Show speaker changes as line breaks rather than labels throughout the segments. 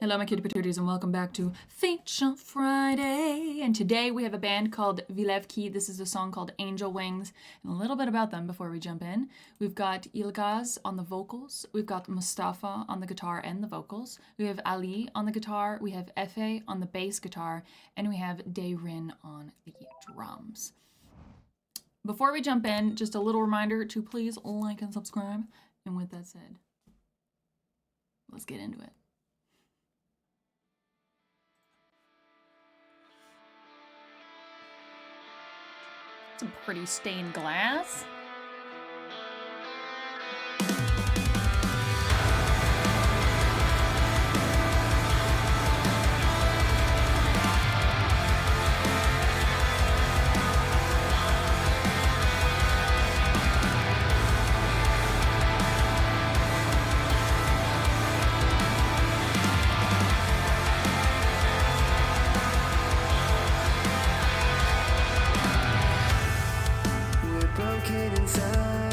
Hello, my cutie patooties, and welcome back to Feature Friday. And today we have a band called Velev Ki. This is a song called Angel Wings. And a little bit about them before we jump in. We've got Ilgaz on the vocals. We've got Mustafa on the guitar and the vocals. We have Ali on the guitar. We have Efe on the bass guitar. And we have Derin on the drums. Before we jump in, just a little reminder to please like and subscribe. And with that said, let's get into it. Some pretty stained glass.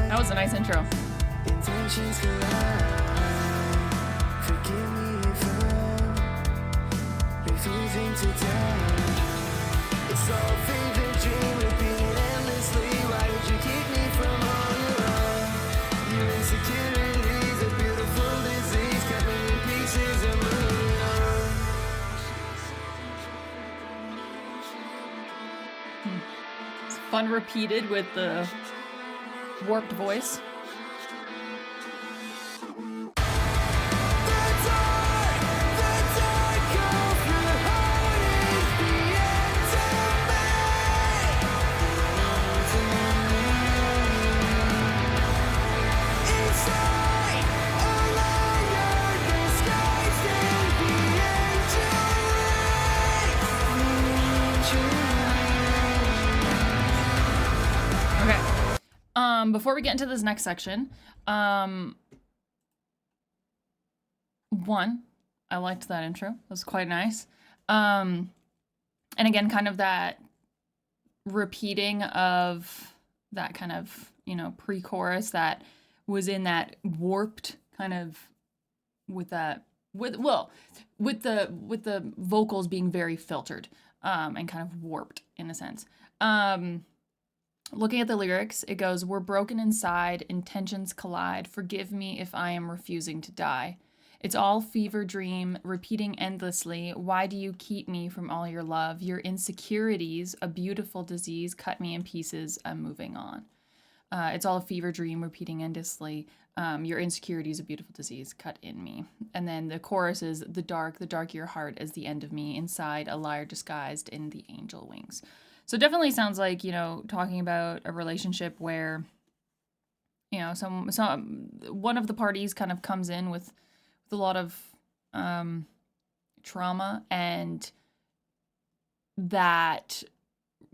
That was a nice intro. Intentions collide. Forgive me if I'm refusing to die. It's all a favorite dream, repeating endlessly. Why would you keep me from all your love? Your insecurities, a beautiful disease, cut me in pieces and moving on. It's fun repeated with the warped voice. Before we get into this next section, one, I liked that intro. It was quite nice. And again, kind of that repeating of that kind of, pre-chorus that was in that warped kind of with the vocals being very filtered, and kind of warped in a sense. Looking at the lyrics, it goes, "We're broken inside, intentions collide, forgive me if I am refusing to die. It's all fever dream, repeating endlessly, why do you keep me from all your love? Your insecurities, a beautiful disease, cut me in pieces, I'm moving on." It's all a fever dream, repeating endlessly, your insecurities, a beautiful disease, cut in me. And then the chorus is, the dark your heart is the end of me, inside a liar disguised in the angel wings. So it definitely sounds like, talking about a relationship where, some one of the parties kind of comes in with a lot of trauma, and that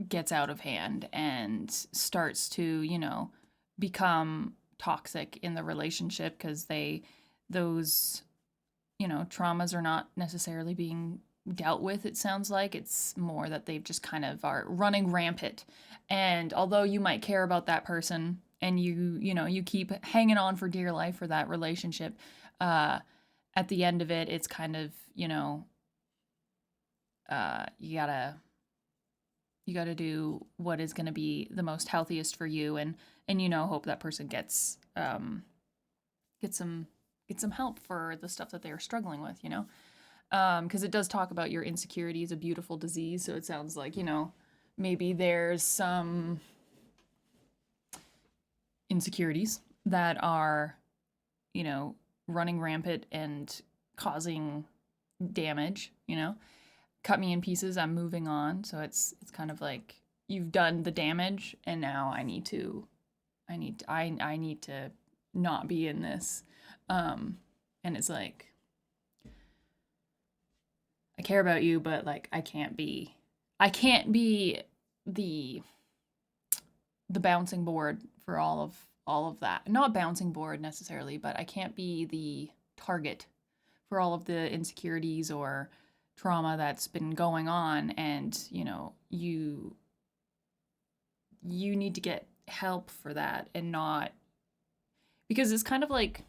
gets out of hand and starts to, become toxic in the relationship because those traumas are not necessarily being dealt with. It sounds like it's more that they've just kind of are running rampant, and although you might care about that person and you keep hanging on for dear life for that relationship, at the end of it, it's kind of you gotta do what is going to be the most healthiest for you, and hope that person gets some help for the stuff that they're struggling with, because it does talk about your insecurities, a beautiful disease. So it sounds like, maybe there's some insecurities that are, running rampant and causing damage, cut me in pieces, I'm moving on. So it's kind of like you've done the damage, and now I need to not be in this. And it's like, I care about you, but like I can't be the bouncing board for all of that. Not bouncing board necessarily, but I can't be the target for all of the insecurities or trauma that's been going on, and you need to get help for that, and not, because it's kind of like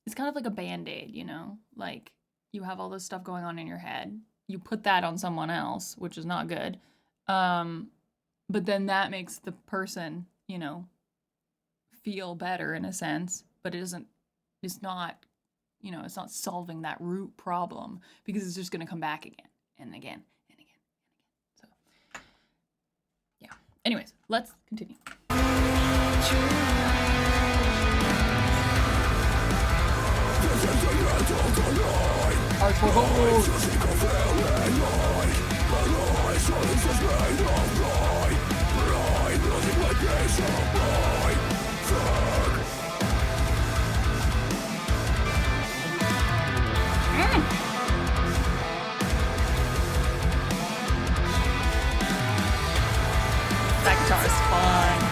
it's kind of like a band-aid, you know? Like, you have all this stuff going on in your head. You put that on someone else, which is not good. But then that makes the person, you know, feel better in a sense, but it's not, you know, it's not solving that root problem because it's just going to come back again and again and again and again. So, yeah. Anyways, let's continue. That guitar is fun.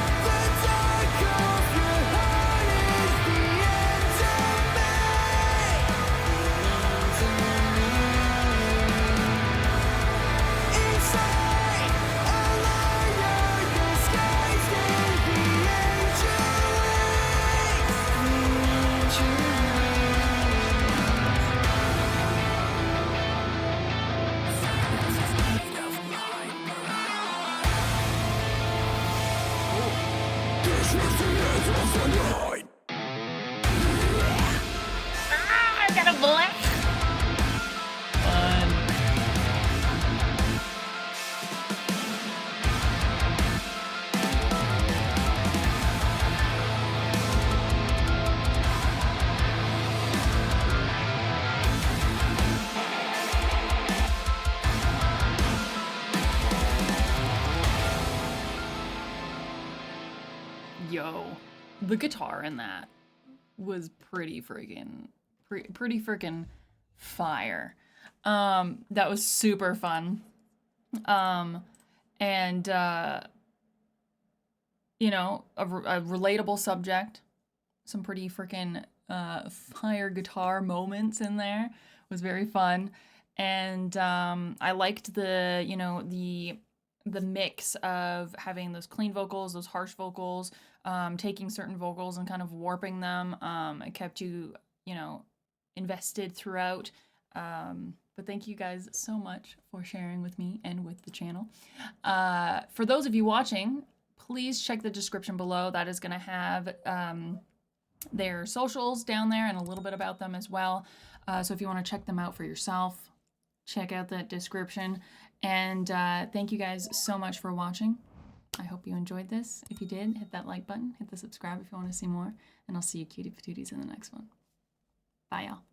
I got a bullet. Fun. Yo, the guitar in that was pretty freaking fire. That was super fun. And you know, a relatable subject, some pretty freaking fire guitar moments in there. It was very fun. And I liked the, you know, the mix of having those clean vocals, those harsh vocals, taking certain vocals and kind of warping them. It kept you, you know, invested throughout. But thank you guys so much for sharing with me and with the channel. For those of you watching, please check the description below. That is going to have their socials down there and a little bit about them as well. So if you want to check them out for yourself, check out that description. And thank you guys so much for watching. I hope you enjoyed this. If you did, hit that like button, hit the subscribe if you want to see more, and I'll see you cutie patooties in the next one. Bye, y'all.